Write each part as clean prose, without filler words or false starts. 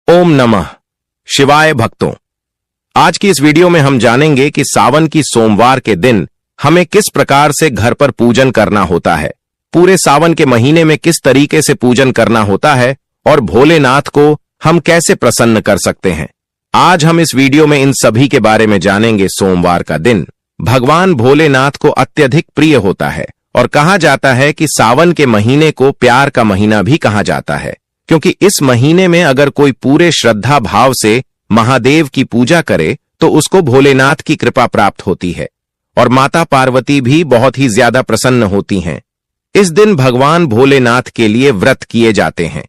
ओम नमः शिवाय भक्तों, आज की इस वीडियो में हम जानेंगे कि सावन की सोमवार के दिन हमें किस प्रकार से घर पर पूजन करना होता है, पूरे सावन के महीने में किस तरीके से पूजन करना होता है और भोलेनाथ को हम कैसे प्रसन्न कर सकते हैं। आज हम इस वीडियो में इन सभी के बारे में जानेंगे। सोमवार का दिन भगवान भोलेनाथ को अत्यधिक प्रिय होता है और कहा जाता है कि सावन के महीने को प्यार का महीना भी कहा जाता है, क्योंकि इस महीने में अगर कोई पूरे श्रद्धा भाव से महादेव की पूजा करे तो उसको भोलेनाथ की कृपा प्राप्त होती है और माता पार्वती भी बहुत ही ज्यादा प्रसन्न होती हैं। इस दिन भगवान भोलेनाथ के लिए व्रत किए जाते हैं।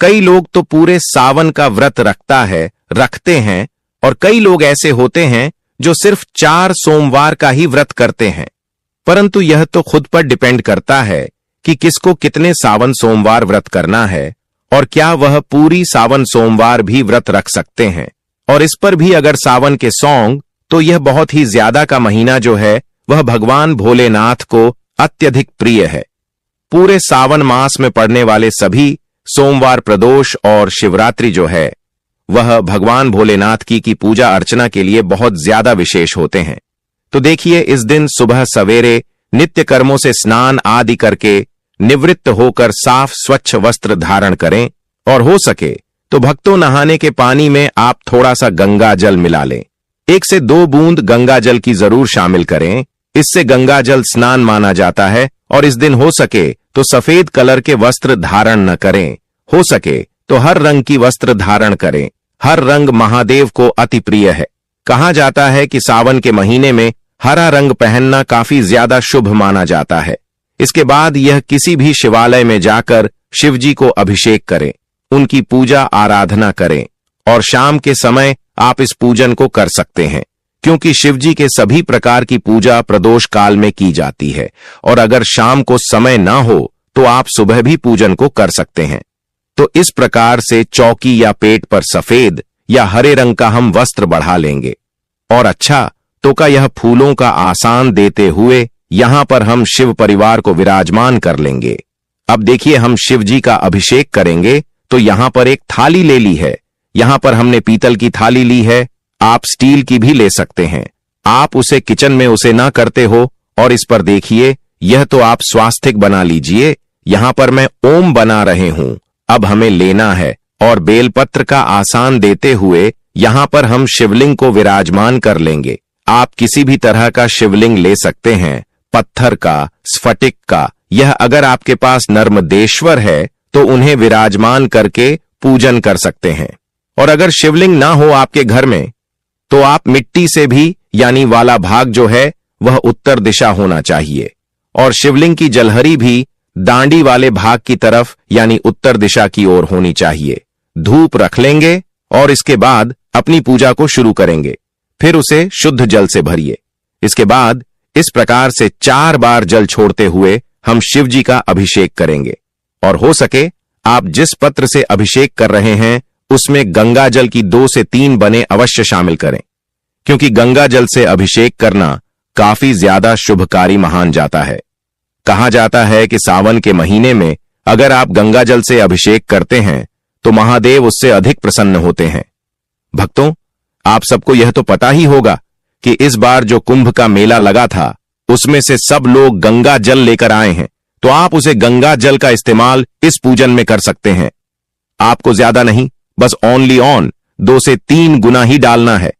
कई लोग तो पूरे सावन का व्रत रखते हैं और कई लोग ऐसे होते हैं जो सिर्फ 4 सोमवार का ही व्रत करते हैं। परंतु यह तो खुद पर डिपेंड करता है कि किसको कितने सावन सोमवार व्रत करना है और क्या वह पूरी सावन सोमवार भी व्रत रख सकते हैं। और इस पर भी अगर सावन के सॉन्ग, तो यह बहुत ही ज्यादा का महीना जो है वह भगवान भोलेनाथ को अत्यधिक प्रिय है। पूरे सावन मास में पड़ने वाले सभी सोमवार, प्रदोष और शिवरात्रि जो है वह भगवान भोलेनाथ की पूजा अर्चना के लिए बहुत ज्यादा विशेष होते हैं। तो देखिए, इस दिन सुबह सवेरे नित्य कर्मों से स्नान आदि करके निवृत्त होकर साफ स्वच्छ वस्त्र धारण करें और हो सके तो भक्तों नहाने के पानी में आप थोड़ा सा गंगा जल मिला लें। 1 से 2 बूंद गंगा जल की जरूर शामिल करें। इससे गंगा जल स्नान माना जाता है। और इस दिन हो सके तो सफेद कलर के वस्त्र धारण न करें, हो सके तो हर रंग की वस्त्र धारण करें। हर रंग महादेव को अति प्रिय है। कहा जाता है कि सावन के महीने में हरा रंग पहनना काफी ज्यादा शुभ माना जाता है। इसके बाद यह किसी भी शिवालय में जाकर शिवजी को अभिषेक करें, उनकी पूजा आराधना करें और शाम के समय आप इस पूजन को कर सकते हैं, क्योंकि शिवजी के सभी प्रकार की पूजा प्रदोष काल में की जाती है। और अगर शाम को समय ना हो तो आप सुबह भी पूजन को कर सकते हैं। तो इस प्रकार से चौकी या पेट पर सफेद या हरे रंग का हम वस्त्र बढ़ा लेंगे और अच्छा तो का यह फूलों का आसान देते हुए यहां पर हम शिव परिवार को विराजमान कर लेंगे। अब देखिए, हम शिव जी का अभिषेक करेंगे तो यहां पर एक थाली ले ली है। यहां पर हमने पीतल की थाली ली है, आप स्टील की भी ले सकते हैं। आप उसे किचन में उसे ना करते हो और इस पर देखिए, यह तो आप स्वास्तिक बना लीजिए। यहां पर मैं ओम बना रहे हूं। अब हमें लेना है और बेलपत्र का आसान देते हुए यहां पर हम शिवलिंग को विराजमान कर लेंगे। आप किसी भी तरह का शिवलिंग ले सकते हैं, पत्थर का, स्फटिक का। यह अगर आपके पास नर्मदेश्वर है तो उन्हें विराजमान करके पूजन कर सकते हैं। और अगर शिवलिंग ना हो आपके घर में तो आप मिट्टी से भी, यानी वाला भाग जो है वह उत्तर दिशा होना चाहिए और शिवलिंग की जलहरी भी दांडी वाले भाग की तरफ यानी उत्तर दिशा की ओर होनी चाहिए। धूप रख लेंगे और इसके बाद अपनी पूजा को शुरू करेंगे। फिर उसे शुद्ध जल से भरिए। इसके बाद इस प्रकार से 4 बार जल छोड़ते हुए हम शिव जी का अभिषेक करेंगे। और हो सके आप जिस पत्र से अभिषेक कर रहे हैं उसमें गंगा जल की 2 से 3 बने अवश्य शामिल करें, क्योंकि गंगा जल से अभिषेक करना काफी ज्यादा शुभकारी मान जाता है। कहा जाता है कि सावन के महीने में अगर आप गंगा जल से अभिषेक करते हैं तो महादेव उससे अधिक प्रसन्न होते हैं। भक्तों, आप सबको यह तो पता ही होगा कि इस बार जो कुंभ का मेला लगा था उसमें से सब लोग गंगा जल लेकर आए हैं, तो आप उसे गंगा जल का इस्तेमाल इस पूजन में कर सकते हैं। आपको ज्यादा नहीं, बस ओनली 2 से 3 गुना ही डालना है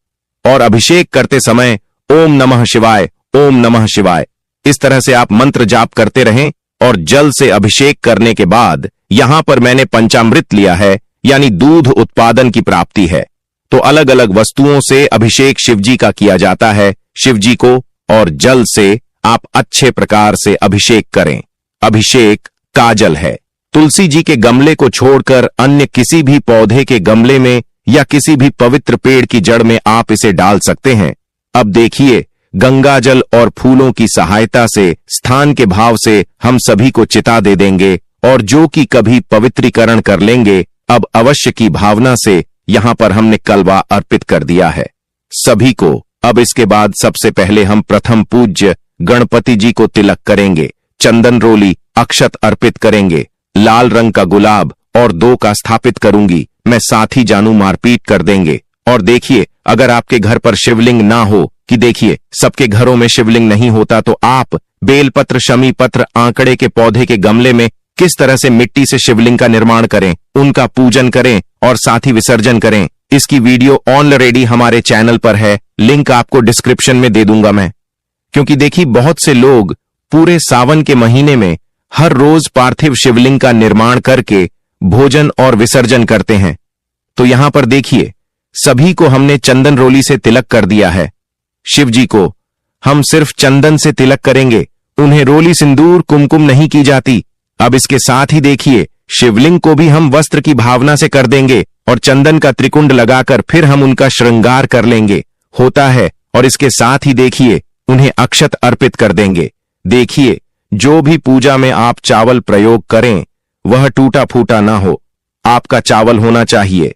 और अभिषेक करते समय ओम नमः शिवाय, ओम नमः शिवाय इस तरह से आप मंत्र जाप करते रहें। और जल से अभिषेक करने के बाद यहां पर मैंने पंचामृत लिया है, यानी दूध उत्पादन की प्राप्ति है। तो अलग अलग वस्तुओं से अभिषेक शिवजी का किया जाता है शिवजी को, और जल से आप अच्छे प्रकार से अभिषेक करें। अभिषेक काजल है। तुलसी जी के गमले को छोड़कर अन्य किसी भी पौधे के गमले में या किसी भी पवित्र पेड़ की जड़ में आप इसे डाल सकते हैं। अब देखिए, गंगा जल और फूलों की सहायता से स्थान के भाव से हम सभी को चिता दे देंगे और जो कि कभी पवित्रीकरण कर लेंगे, अब अवश्य की भावना से यहां पर हमने कलवा अर्पित कर दिया है सभी को। अब इसके बाद सबसे पहले हम प्रथम पूज्य गणपति जी को तिलक करेंगे, चंदन रोली, अक्षत अर्पित करेंगे, लाल रंग का गुलाब और 2 का स्थापित करूंगी, मैं साथ ही जानू मारपीट कर देंगे। और देखिए, अगर आपके घर पर शिवलिंग ना हो, कि देखिए सबके घरों में शिवलिंग नहीं होता, तो आप बेलपत्र, शमी पत्र, आंकड़े के पौधे के गमले में किस तरह से मिट्टी से शिवलिंग का निर्माण करें, उनका पूजन करें और साथ ही विसर्जन करें। इसकी वीडियो ऑलरेडी हमारे चैनल पर है, लिंक आपको डिस्क्रिप्शन में दे दूंगा मैं। क्योंकि देखिए, बहुत से लोग पूरे सावन के महीने में हर रोज पार्थिव शिवलिंग का निर्माण करके भोजन और विसर्जन करते हैं। तो यहां पर देखिए, सभी को हमने चंदन रोली से तिलक कर दिया है। शिव जी को हम सिर्फ चंदन से तिलक करेंगे, उन्हें रोली, सिंदूर, कुमकुम नहीं की जाती। अब इसके साथ ही देखिए, शिवलिंग को भी हम वस्त्र की भावना से कर देंगे और चंदन का त्रिकुंड लगाकर फिर हम उनका श्रृंगार कर लेंगे, होता है। और इसके साथ ही देखिए, उन्हें अक्षत अर्पित कर देंगे। देखिए, जो भी पूजा में आप चावल प्रयोग करें वह टूटा फूटा ना हो, आपका चावल होना चाहिए।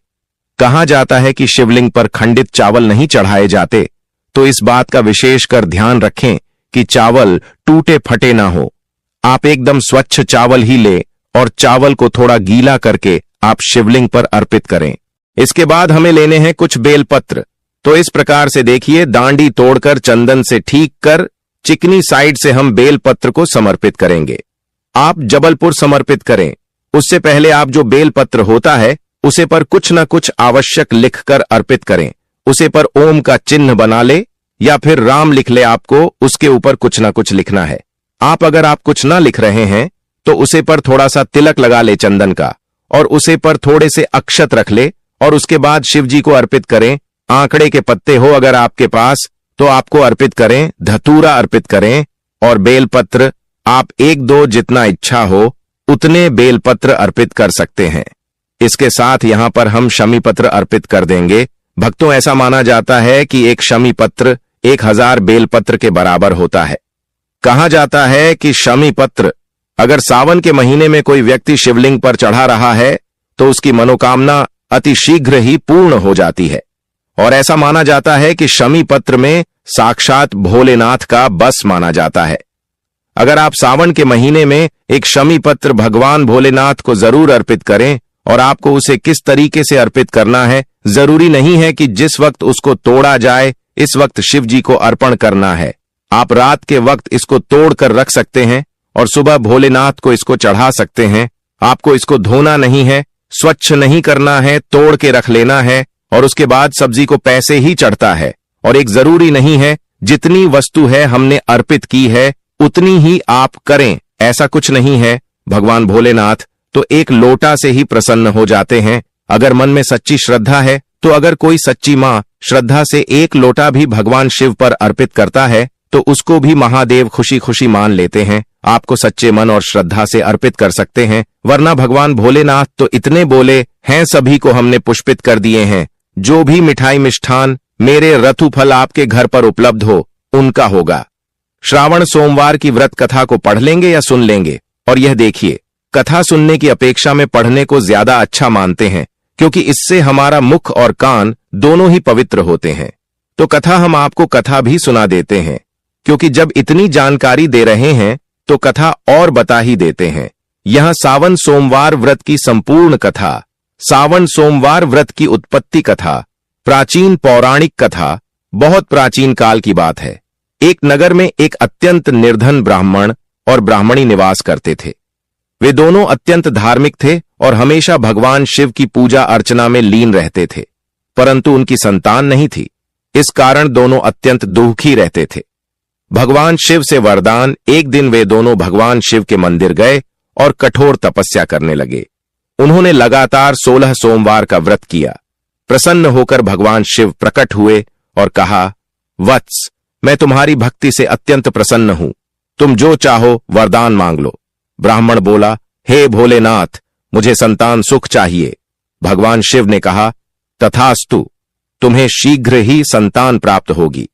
कहा जाता है कि शिवलिंग पर खंडित चावल नहीं चढ़ाए जाते, तो इस बात का विशेषकर ध्यान रखें कि चावल टूटे फटे ना हो। आप एकदम स्वच्छ चावल ही ले और चावल को थोड़ा गीला करके आप शिवलिंग पर अर्पित करें। इसके बाद हमें लेने हैं कुछ बेलपत्र। तो इस प्रकार से देखिए, दांडी तोड़कर चंदन से ठीक कर चिकनी साइड से हम बेलपत्र को समर्पित करेंगे। आप जबलपुर समर्पित करें, उससे पहले आप जो बेलपत्र होता है उसे पर कुछ न कुछ आवश्यक लिखकर अर्पित करें। उसे पर ओम का चिन्ह बना ले या फिर राम लिख ले, आपको उसके ऊपर कुछ न कुछ लिखना है। अगर आप कुछ ना लिख रहे हैं तो उसे पर थोड़ा सा तिलक लगा ले चंदन का, और उसे पर थोड़े से अक्षत रख ले और उसके बाद शिव जी को अर्पित करें। आंकड़े के पत्ते हो अगर आपके पास तो आपको अर्पित करें, धतूरा अर्पित करें और बेलपत्र आप 1-2 जितना इच्छा हो उतने बेलपत्र अर्पित कर सकते हैं। इसके साथ यहां पर हम शमी पत्र अर्पित कर देंगे। भक्तों, ऐसा माना जाता है कि एक शमी पत्र 1000 बेलपत्र के बराबर होता है। कहा जाता है कि शमी पत्र अगर सावन के महीने में कोई व्यक्ति शिवलिंग पर चढ़ा रहा है तो उसकी मनोकामना अति शीघ्र ही पूर्ण हो जाती है। और ऐसा माना जाता है कि शमी पत्र में साक्षात भोलेनाथ का बस माना जाता है। अगर आप सावन के महीने में एक शमी पत्र भगवान भोलेनाथ को जरूर अर्पित करें, और आपको उसे किस तरीके से अर्पित करना है, जरूरी नहीं है कि जिस वक्त उसको तोड़ा जाए इस वक्त शिव जी को अर्पण करना है। आप रात के वक्त इसको तोड़कर रख सकते हैं और सुबह भोलेनाथ को इसको चढ़ा सकते हैं। आपको इसको धोना नहीं है, स्वच्छ नहीं करना है, तोड़ के रख लेना है और उसके बाद सब्जी को पैसे ही चढ़ता है। और एक जरूरी नहीं है जितनी वस्तु है हमने अर्पित की है उतनी ही आप करें, ऐसा कुछ नहीं है। भगवान भोलेनाथ तो एक लोटा से ही प्रसन्न हो जाते हैं। अगर मन में सच्ची श्रद्धा है तो अगर कोई सच्ची मां श्रद्धा से 1 लोटा भी भगवान शिव पर अर्पित करता है तो उसको भी महादेव खुशी खुशी मान लेते हैं। आपको सच्चे मन और श्रद्धा से अर्पित कर सकते हैं, वरना भगवान भोलेनाथ तो इतने बोले हैं, सभी को हमने पुष्पित कर दिए हैं। जो भी मिठाई मिष्ठान मेरे रथु फल आपके घर पर उपलब्ध हो उनका होगा। श्रावण सोमवार की व्रत कथा को पढ़ लेंगे या सुन लेंगे। और यह देखिए, कथा सुनने की अपेक्षा में पढ़ने को ज्यादा अच्छा मानते हैं, क्योंकि इससे हमारा मुख और कान दोनों ही पवित्र होते हैं। तो कथा हम आपको कथा भी सुना देते हैं, क्योंकि जब इतनी जानकारी दे रहे हैं तो कथा और बता ही देते हैं। यहां सावन सोमवार व्रत की संपूर्ण कथा, सावन सोमवार व्रत की उत्पत्ति कथा, प्राचीन पौराणिक कथा, बहुत प्राचीन काल की बात है। एक नगर में एक अत्यंत निर्धन ब्राह्मण और ब्राह्मणी निवास करते थे। वे दोनों अत्यंत धार्मिक थे और हमेशा भगवान शिव की पूजा अर्चना में लीन रहते थे, परंतु उनकी संतान नहीं थी। इस कारण दोनों अत्यंत दुखी रहते थे। भगवान शिव से वरदान, एक दिन वे दोनों भगवान शिव के मंदिर गए और कठोर तपस्या करने लगे। उन्होंने लगातार 16 सोमवार का व्रत किया। प्रसन्न होकर भगवान शिव प्रकट हुए और कहा, वत्स, मैं तुम्हारी भक्ति से अत्यंत प्रसन्न हूं, तुम जो चाहो वरदान मांग लो। ब्राह्मण बोला, हे भोलेनाथ, मुझे संतान सुख चाहिए। भगवान शिव ने कहा, तथास्तु, तुम्हें शीघ्र ही संतान प्राप्त होगी।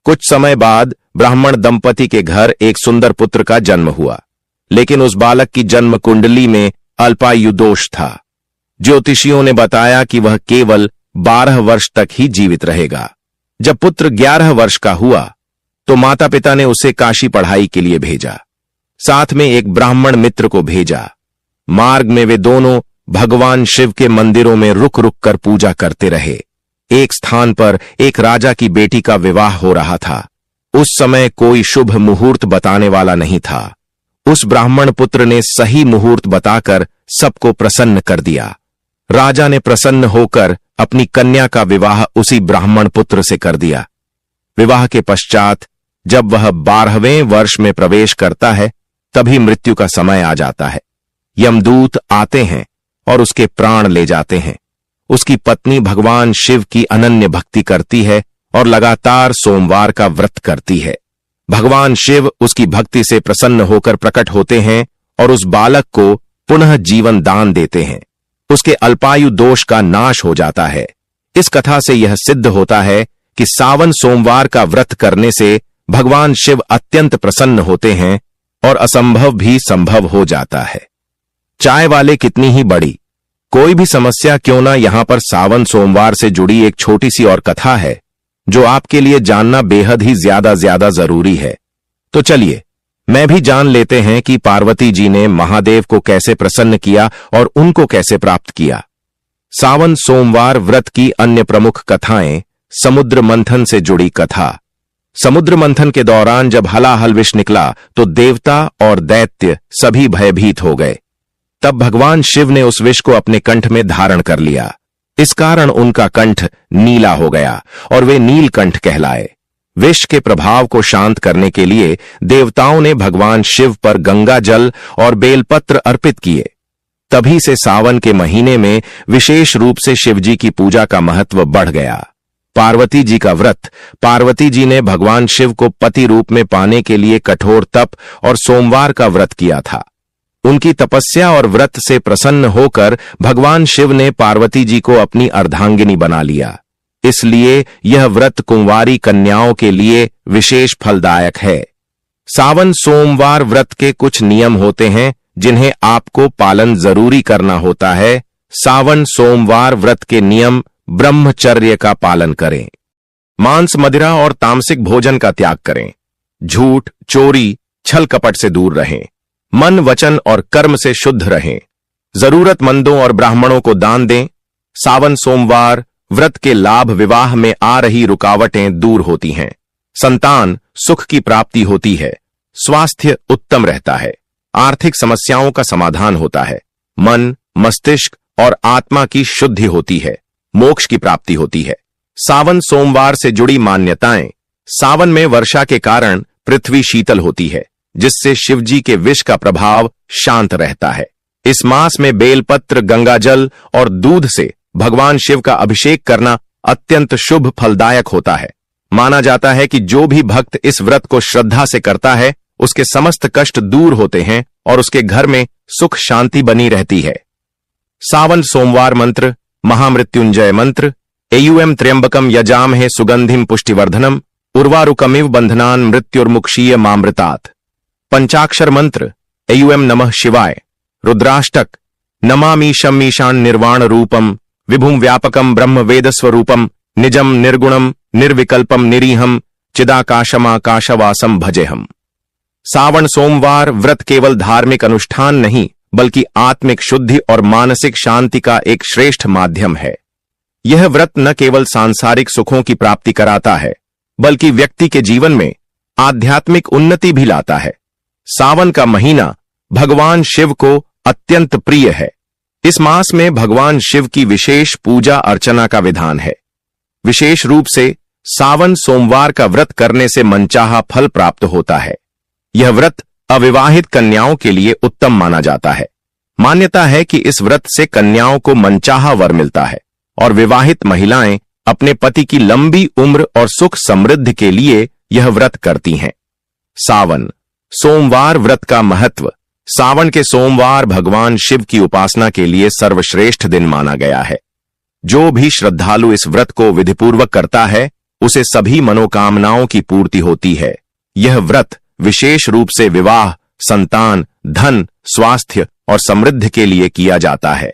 कुछ समय बाद ब्राह्मण दंपति के घर एक सुंदर पुत्र का जन्म हुआ, लेकिन उस बालक की जन्म कुंडली में अल्पायु दोष था। ज्योतिषियों ने बताया कि वह केवल 12 वर्ष तक ही जीवित रहेगा। जब पुत्र 11 वर्ष का हुआ तो माता पिता ने उसे काशी पढ़ाई के लिए भेजा। साथ में एक ब्राह्मण मित्र को भेजा। मार्ग में वे दोनों भगवान शिव के मंदिरों में रुक रुक कर पूजा करते रहे। एक स्थान पर एक राजा की बेटी का विवाह हो रहा था। उस समय कोई शुभ मुहूर्त बताने वाला नहीं था। उस ब्राह्मण पुत्र ने सही मुहूर्त बताकर सबको प्रसन्न कर दिया। राजा ने प्रसन्न होकर अपनी कन्या का विवाह उसी ब्राह्मण पुत्र से कर दिया। विवाह के पश्चात जब वह 12वें वर्ष में प्रवेश करता है, तभी मृत्यु का समय आ जाता है। यमदूत आते हैं और उसके प्राण ले जाते हैं। उसकी पत्नी भगवान शिव की अनन्य भक्ति करती है और लगातार सोमवार का व्रत करती है। भगवान शिव उसकी भक्ति से प्रसन्न होकर प्रकट होते हैं और उस बालक को पुनः जीवन दान देते हैं। उसके अल्पायु दोष का नाश हो जाता है। इस कथा से यह सिद्ध होता है कि सावन सोमवार का व्रत करने से भगवान शिव अत्यंत प्रसन्न होते हैं और असंभव भी संभव हो जाता है। चाय वाले कितनी ही बड़ी, कोई भी समस्या क्यों ना, यहां पर सावन सोमवार से जुड़ी एक छोटी सी और कथा है जो आपके लिए जानना बेहद ही ज्यादा जरूरी है। तो चलिए मैं भी जान लेते हैं कि पार्वती जी ने महादेव को कैसे प्रसन्न किया और उनको कैसे प्राप्त किया। सावन सोमवार व्रत की अन्य प्रमुख कथाएं। समुद्र मंथन से जुड़ी कथा। समुद्र मंथन के दौरान जब हलाहल विष निकला तो देवता और दैत्य सभी भयभीत हो गए। तब भगवान शिव ने उस विष को अपने कंठ में धारण कर लिया। इस कारण उनका कंठ नीला हो गया और वे नीलकंठ कहलाए। विष के प्रभाव को शांत करने के लिए देवताओं ने भगवान शिव पर गंगा जल और बेलपत्र अर्पित किए। तभी से सावन के महीने में विशेष रूप से शिवजी की पूजा का महत्व बढ़ गया। पार्वती जी का व्रत। पार्वती जी ने भगवान शिव को पति रूप में पाने के लिए कठोर तप और सोमवार का व्रत किया था। उनकी तपस्या और व्रत से प्रसन्न होकर भगवान शिव ने पार्वती जी को अपनी अर्धांगिनी बना लिया। इसलिए यह व्रत कुंवारी कन्याओं के लिए विशेष फलदायक है। सावन सोमवार व्रत के कुछ नियम होते हैं जिन्हें आपको पालन जरूरी करना होता है। सावन सोमवार व्रत के नियम। ब्रह्मचर्य का पालन करें। मांस, मदिरा और तामसिक भोजन का त्याग करें। झूठ, चोरी, छल कपट से दूर रहें। मन, वचन और कर्म से शुद्ध रहें। जरूरतमंदों और ब्राह्मणों को दान दें। सावन सोमवार व्रत के लाभ। विवाह में आ रही रुकावटें दूर होती हैं। संतान सुख की प्राप्ति होती है। स्वास्थ्य उत्तम रहता है। आर्थिक समस्याओं का समाधान होता है। मन, मस्तिष्क और आत्मा की शुद्धि होती है। मोक्ष की प्राप्ति होती है। सावन सोमवार से जुड़ी मान्यताएं। सावन में वर्षा के कारण पृथ्वी शीतल होती है, जिससे शिवजी के विष का प्रभाव शांत रहता है। इस मास में बेलपत्र, गंगाजल और दूध से भगवान शिव का अभिषेक करना अत्यंत शुभ फलदायक होता है। माना जाता है कि जो भी भक्त इस व्रत को श्रद्धा से करता है, उसके समस्त कष्ट दूर होते हैं और उसके घर में सुख शांति बनी रहती है। सावन सोमवार मंत्र। महामृत्युंजय मंत्र। एयुएम त्र्यंबकम यजामहे सुगंधिम पुष्टिवर्धनम उर्वारुकमिव बंधनान मृत्युर्मुक्षीय मामृतात्। पंचाक्षर मंत्र। एयुएम नमः शिवाय। रुद्राष्टक। नमामीशम ईशान निर्वाण रूपम विभुम व्यापकम ब्रह्म वेद स्वरूपम निजम निर्गुणम निर्विकल्पम निरीहम चिदाकाशमाकाशवासम भजेहम। सावन सोमवार व्रत केवल धार्मिक अनुष्ठान नहीं, बल्कि आत्मिक शुद्धि और मानसिक शांति का एक श्रेष्ठ माध्यम है। यह व्रत न केवल सांसारिक सुखों की प्राप्ति कराता है, बल्कि व्यक्ति के जीवन में आध्यात्मिक उन्नति भी लाता है। सावन का महीना भगवान शिव को अत्यंत प्रिय है। इस मास में भगवान शिव की विशेष पूजा अर्चना का विधान है। विशेष रूप से सावन सोमवार का व्रत करने से मनचाहा फल प्राप्त होता है। यह व्रत अविवाहित कन्याओं के लिए उत्तम माना जाता है। मान्यता है कि इस व्रत से कन्याओं को मनचाहा वर मिलता है और विवाहित महिलाएं अपने पति की लंबी उम्र और सुख समृद्धि के लिए यह व्रत करती हैं। सावन सोमवार व्रत का महत्व। सावन के सोमवार भगवान शिव की उपासना के लिए सर्वश्रेष्ठ दिन माना गया है। जो भी श्रद्धालु इस व्रत को विधिपूर्वक करता है, उसे सभी मनोकामनाओं की पूर्ति होती है। यह व्रत विशेष रूप से विवाह, संतान, धन, स्वास्थ्य और समृद्धि के लिए किया जाता है।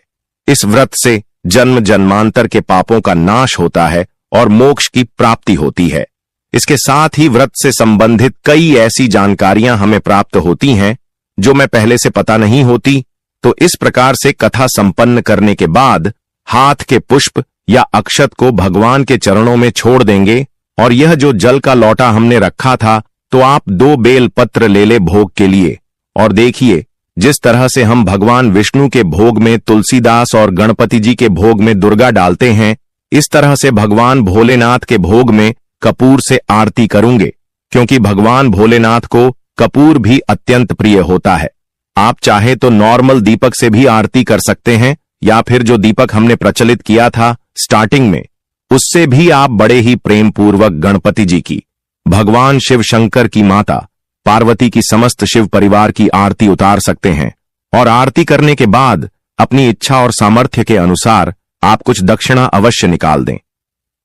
इस व्रत से जन्म जन्मांतर के पापों का नाश होता है और मोक्ष की प्राप्ति होती है। इसके साथ ही व्रत से संबंधित कई ऐसी जानकारियां हमें प्राप्त होती हैं जो मैं पहले से पता नहीं होती, तो इस प्रकार से कथा संपन्न करने के बाद हाथ के पुष्प या अक्षत को भगवान के चरणों में छोड़ देंगे और यह जो जल का लौटा हमने रखा था तो आप 2 बेल पत्र ले ले भोग के लिए। और देखिए, जिस तरह से हम भगवान विष्णु के भोग में तुलसीदास और गणपति जी के भोग में दुर्गा डालते हैं, इस तरह से भगवान भोलेनाथ के भोग में कपूर से आरती करूंगे, क्योंकि भगवान भोलेनाथ को कपूर भी अत्यंत प्रिय होता है। आप चाहे तो नॉर्मल दीपक से भी आरती कर सकते हैं, या फिर जो दीपक हमने प्रचलित किया था स्टार्टिंग में, उससे भी आप बड़े ही प्रेम पूर्वक गणपति जी की, भगवान शिव शंकर की माता पार्वती की, समस्त शिव परिवार की आरती उतार सकते हैं। और आरती करने के बाद अपनी इच्छा और सामर्थ्य के अनुसार आप कुछ दक्षिणा अवश्य निकाल दें।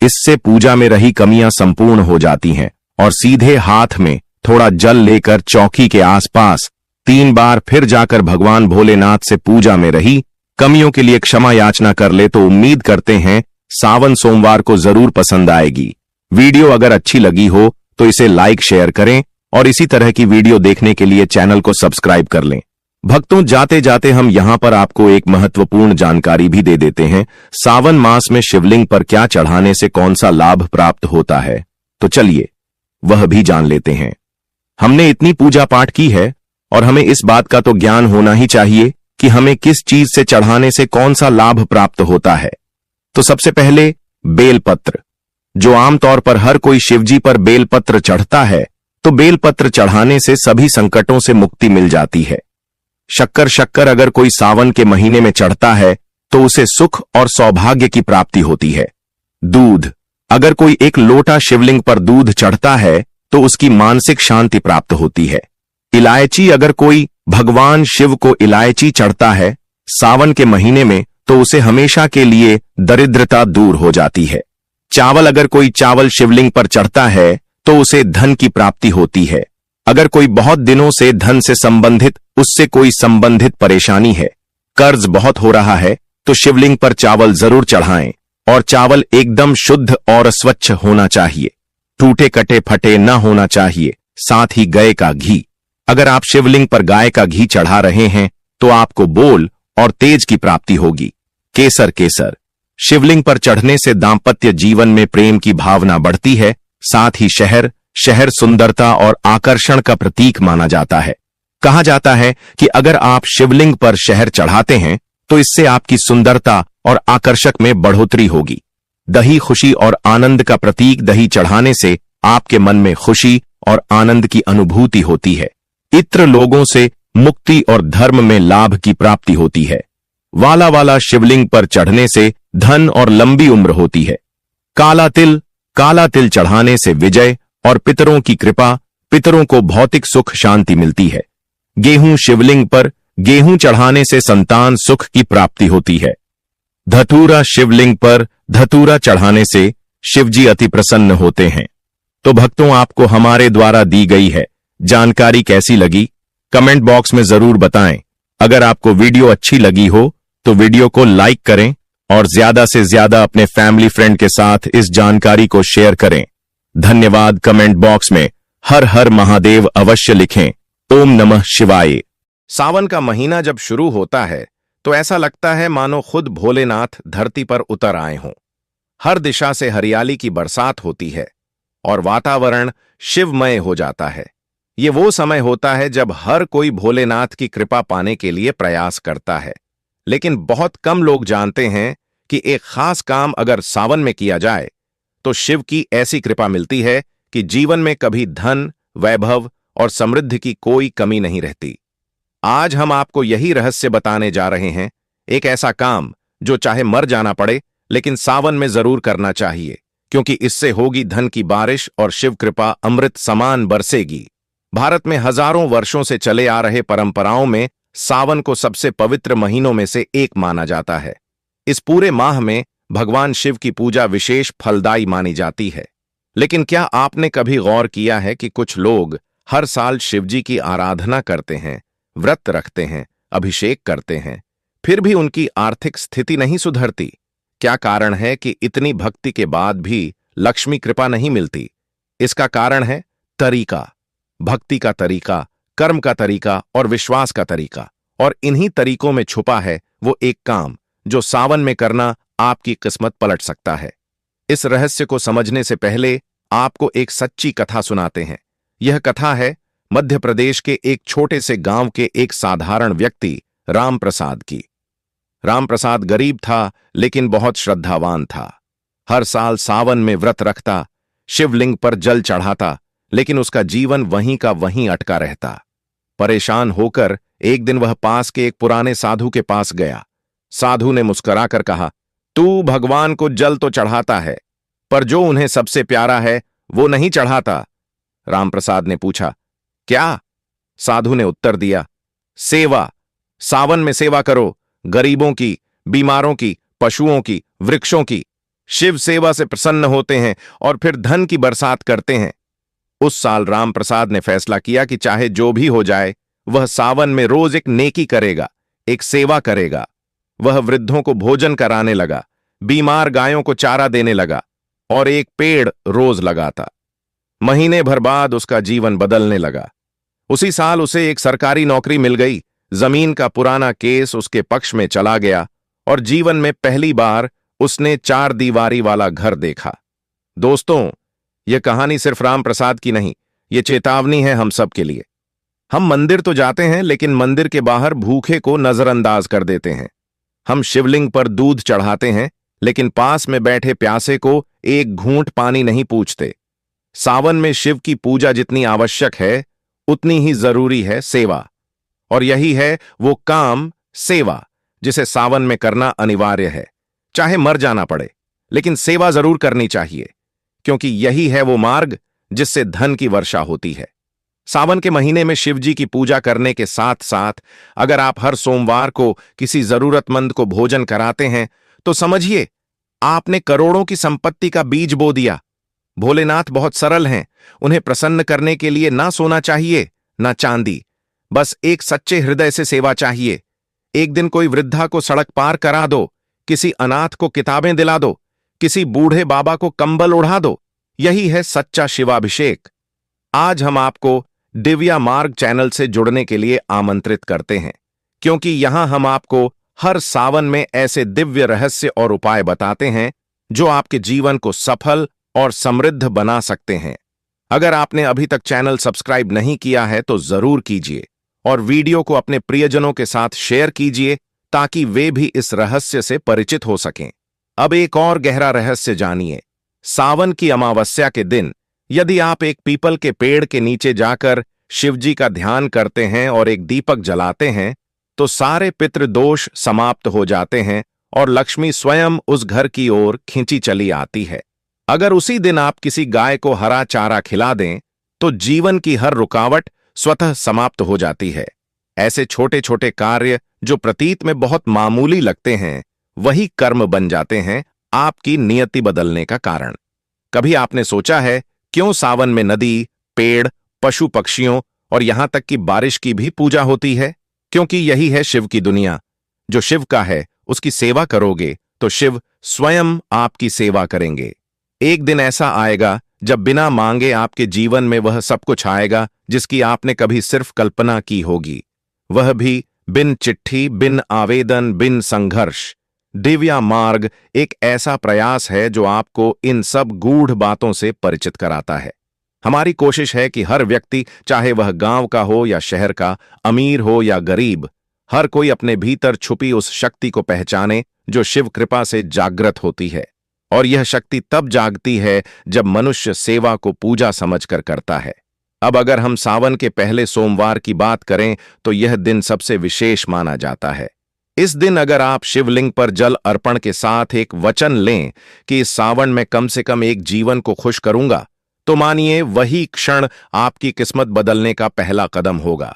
इससे पूजा में रही कमियां संपूर्ण हो जाती हैं। और सीधे हाथ में थोड़ा जल लेकर चौकी के आसपास 3 बार फिर जाकर भगवान भोलेनाथ से पूजा में रही कमियों के लिए क्षमा याचना कर ले तो उम्मीद करते हैं सावन सोमवार को जरूर पसंद आएगी। वीडियो अगर अच्छी लगी हो तो इसे लाइक शेयर करें और इसी तरह की वीडियो देखने के लिए चैनल को सब्सक्राइब कर लें। भक्तों, जाते जाते हम यहां पर आपको एक महत्वपूर्ण जानकारी भी दे देते हैं। सावन मास में शिवलिंग पर क्या चढ़ाने से कौन सा लाभ प्राप्त होता है, तो चलिए वह भी जान लेते हैं। हमने इतनी पूजा पाठ की है और हमें इस बात का तो ज्ञान होना ही चाहिए कि हमें किस चीज से चढ़ाने से कौन सा लाभ प्राप्त होता है। तो सबसे पहले बेलपत्र, जो आमतौर पर हर कोई शिवजी पर बेलपत्र चढ़ता है, तो बेलपत्र चढ़ाने से सभी संकटों से मुक्ति मिल जाती है। शक्कर अगर कोई सावन के महीने में चढ़ता है तो उसे सुख और सौभाग्य की प्राप्ति होती है। दूध, अगर कोई 1 लोटा शिवलिंग पर दूध चढ़ता है तो उसकी मानसिक शांति प्राप्त होती है। इलायची, अगर कोई भगवान शिव को इलायची चढ़ता है सावन के महीने में तो उसे हमेशा के लिए दरिद्रता दूर हो जाती है। चावल, अगर कोई चावल शिवलिंग पर चढ़ता है तो उसे धन की प्राप्ति होती है। अगर कोई बहुत दिनों से धन से संबंधित उससे कोई संबंधित परेशानी है, कर्ज बहुत हो रहा है, तो शिवलिंग पर चावल जरूर चढ़ाएं। और चावल एकदम शुद्ध और स्वच्छ होना चाहिए, टूटे कटे फटे न होना चाहिए। साथ ही गाय का घी, अगर आप शिवलिंग पर गाय का घी चढ़ा रहे हैं तो आपको बोल और तेज की प्राप्ति होगी। केसर, शिवलिंग पर चढ़ने से दाम्पत्य जीवन में प्रेम की भावना बढ़ती है। साथ ही शहर सुंदरता और आकर्षण का प्रतीक माना जाता है। कहा जाता है कि अगर आप शिवलिंग पर शहर चढ़ाते हैं तो इससे आपकी सुंदरता और आकर्षक में बढ़ोतरी होगी। दही, खुशी और आनंद का प्रतीक, दही चढ़ाने से आपके मन में खुशी और आनंद की अनुभूति होती है। इत्र, लोगों से मुक्ति और धर्म में लाभ की प्राप्ति होती है। वाला शिवलिंग पर चढ़ने से धन और लंबी उम्र होती है। काला तिल चढ़ाने से विजय और पितरों की कृपा, पितरों को भौतिक सुख शांति मिलती है। गेहूं, शिवलिंग पर गेहूं चढ़ाने से संतान सुख की प्राप्ति होती है। धतूरा, शिवलिंग पर धतूरा चढ़ाने से शिवजी अति प्रसन्न होते हैं। तो भक्तों, आपको हमारे द्वारा दी गई है जानकारी कैसी लगी, कमेंट बॉक्स में जरूर बताएं। अगर आपको वीडियो अच्छी लगी हो तो वीडियो को लाइक करें और ज्यादा से ज्यादा अपने फैमिली फ्रेंड के साथ इस जानकारी को शेयर करें। धन्यवाद। कमेंट बॉक्स में हर हर महादेव अवश्य लिखें। ओम नमः शिवाय। सावन का महीना जब शुरू होता है तो ऐसा लगता है मानो खुद भोलेनाथ धरती पर उतर आए हों। हर दिशा से हरियाली की बरसात होती है और वातावरण शिवमय हो जाता है। ये वो समय होता है जब हर कोई भोलेनाथ की कृपा पाने के लिए प्रयास करता है। लेकिन बहुत कम लोग जानते हैं कि एक खास काम अगर सावन में किया जाए तो शिव की ऐसी कृपा मिलती है कि जीवन में कभी धन, वैभव और समृद्धि की कोई कमी नहीं रहती। आज हम आपको यही रहस्य बताने जा रहे हैं, एक ऐसा काम जो चाहे मर जाना पड़े लेकिन सावन में जरूर करना चाहिए, क्योंकि इससे होगी धन की बारिश और शिव कृपा अमृत समान बरसेगी। भारत में हजारों वर्षों से चले आ रहे परंपराओं में सावन को सबसे पवित्र महीनों में से एक माना जाता है। इस पूरे माह में भगवान शिव की पूजा विशेष फलदायी मानी जाती है। लेकिन क्या आपने कभी गौर किया है कि कुछ लोग हर साल शिवजी की आराधना करते हैं, व्रत रखते हैं, अभिषेक करते हैं, फिर भी उनकी आर्थिक स्थिति नहीं सुधरती? क्या कारण है कि इतनी भक्ति के बाद भी लक्ष्मी कृपा नहीं मिलती? इसका कारण है तरीका, भक्ति का तरीका, कर्म का तरीका और विश्वास का तरीका। और इन्हीं तरीकों में छुपा है वो एक काम जो सावन में करना आपकी किस्मत पलट सकता है। इस रहस्य को समझने से पहले आपको एक सच्ची कथा सुनाते हैं। यह कथा है मध्य प्रदेश के एक छोटे से गांव के एक साधारण व्यक्ति राम प्रसाद की। राम प्रसाद गरीब था, लेकिन बहुत श्रद्धावान था। हर साल सावन में व्रत रखता, शिवलिंग पर जल चढ़ाता, लेकिन उसका जीवन वहीं का वहीं अटका रहता। परेशान होकर एक दिन वह पास के एक पुराने साधु के पास गया। साधु ने मुस्कुराकर कहा, तू भगवान को जल तो चढ़ाता है, पर जो उन्हें सबसे प्यारा है वो नहीं चढ़ाता। रामप्रसाद ने पूछा, क्या? साधु ने उत्तर दिया, सेवा। सावन में सेवा करो, गरीबों की, बीमारों की, पशुओं की, वृक्षों की। शिव सेवा से प्रसन्न होते हैं और फिर धन की बरसात करते हैं। उस साल रामप्रसाद ने फैसला किया कि चाहे जो भी हो जाए, वह सावन में रोज एक नेकी करेगा, एक सेवा करेगा। वह वृद्धों को भोजन कराने लगा, बीमार गायों को चारा देने लगा और एक पेड़ रोज लगाता। महीने भर बाद उसका जीवन बदलने लगा। उसी साल उसे एक सरकारी नौकरी मिल गई। जमीन का पुराना केस उसके पक्ष में चला गया और जीवन में पहली बार उसने 4 दीवारी वाला घर देखा। दोस्तों, यह कहानी सिर्फ रामप्रसाद की नहीं, यह चेतावनी है हम सब के लिए। हम मंदिर तो जाते हैं, लेकिन मंदिर के बाहर भूखे को नजरअंदाज कर देते हैं। हम शिवलिंग पर दूध चढ़ाते हैं, लेकिन पास में बैठे प्यासे को एक घूंट पानी नहीं पूछते। सावन में शिव की पूजा जितनी आवश्यक है, उतनी ही जरूरी है सेवा। और यही है वो काम, सेवा, जिसे सावन में करना अनिवार्य है। चाहे मर जाना पड़े, लेकिन सेवा जरूर करनी चाहिए, क्योंकि यही है वो मार्ग जिससे धन की वर्षा होती है। सावन के महीने में शिवजी की पूजा करने के साथ साथ अगर आप हर सोमवार को किसी जरूरतमंद को भोजन कराते हैं, तो समझिए आपने करोड़ों की संपत्ति का बीज बो दिया। भोलेनाथ बहुत सरल हैं, उन्हें प्रसन्न करने के लिए ना सोना चाहिए ना चांदी, बस एक सच्चे हृदय से सेवा चाहिए। एक दिन कोई वृद्धा को सड़क पार करा दो, किसी अनाथ को किताबें दिला दो, किसी बूढ़े बाबा को कंबल ओढ़ा दो। यही है सच्चा शिवाभिषेक। आज हम आपको दिव्या मार्ग चैनल से जुड़ने के लिए आमंत्रित करते हैं, क्योंकि यहां हम आपको हर सावन में ऐसे दिव्य रहस्य और उपाय बताते हैं जो आपके जीवन को सफल और समृद्ध बना सकते हैं। अगर आपने अभी तक चैनल सब्सक्राइब नहीं किया है तो जरूर कीजिए और वीडियो को अपने प्रियजनों के साथ शेयर कीजिए, ताकि वे भी इस रहस्य से परिचित हो सकें। अब एक और गहरा रहस्य जानिए। सावन की अमावस्या के दिन यदि आप एक पीपल के पेड़ के नीचे जाकर शिवजी का ध्यान करते हैं और एक दीपक जलाते हैं, तो सारे पितृदोष समाप्त हो जाते हैं और लक्ष्मी स्वयं उस घर की ओर खींची चली आती है। अगर उसी दिन आप किसी गाय को हरा चारा खिला दें, तो जीवन की हर रुकावट स्वतः समाप्त हो जाती है। ऐसे छोटे छोटे कार्य जो प्रतीत में बहुत मामूली लगते हैं, वही कर्म बन जाते हैं आपकी नियति बदलने का कारण। कभी आपने सोचा है क्यों सावन में नदी, पेड़, पशु पक्षियों और यहां तक कि बारिश की भी पूजा होती है? क्योंकि यही है शिव की दुनिया। जो शिव का है उसकी सेवा करोगे तो शिव स्वयं आपकी सेवा करेंगे। एक दिन ऐसा आएगा जब बिना मांगे आपके जीवन में वह सब कुछ आएगा जिसकी आपने कभी सिर्फ कल्पना की होगी, वह भी बिन चिट्ठी, बिन आवेदन, बिन संघर्ष। दिव्या मार्ग एक ऐसा प्रयास है जो आपको इन सब गूढ़ बातों से परिचित कराता है। हमारी कोशिश है कि हर व्यक्ति, चाहे वह गांव का हो या शहर का, अमीर हो या गरीब, हर कोई अपने भीतर छुपी उस शक्ति को पहचाने जो शिव कृपा से जागृत होती है। और यह शक्ति तब जागती है जब मनुष्य सेवा को पूजा समझकर करता है। अब अगर हम सावन के पहले सोमवार की बात करें तो यह दिन सबसे विशेष माना जाता है। इस दिन अगर आप शिवलिंग पर जल अर्पण के साथ एक वचन लें कि इस सावन में कम से कम एक जीवन को खुश करूंगा, तो मानिए वही क्षण आपकी किस्मत बदलने का पहला कदम होगा।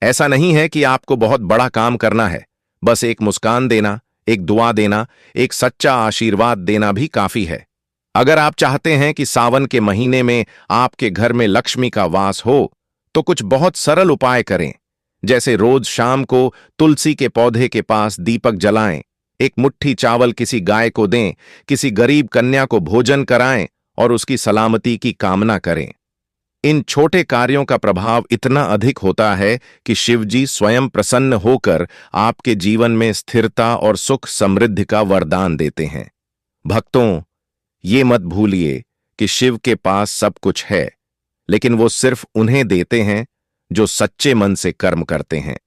ऐसा नहीं है कि आपको बहुत बड़ा काम करना है, बस एक मुस्कान देना, एक दुआ देना, एक सच्चा आशीर्वाद देना भी काफी है। अगर आप चाहते हैं कि सावन के महीने में आपके घर में लक्ष्मी का वास हो, तो कुछ बहुत सरल उपाय करें। जैसे रोज शाम को तुलसी के पौधे के पास दीपक जलाएं, एक मुट्ठी चावल किसी गाय को दें, किसी गरीब कन्या को भोजन कराएं और उसकी सलामती की कामना करें। इन छोटे कार्यों का प्रभाव इतना अधिक होता है कि शिवजी स्वयं प्रसन्न होकर आपके जीवन में स्थिरता और सुख समृद्धि का वरदान देते हैं। भक्तों, ये मत भूलिए कि शिव के पास सब कुछ है, लेकिन वो सिर्फ उन्हें देते हैं जो सच्चे मन से कर्म करते हैं।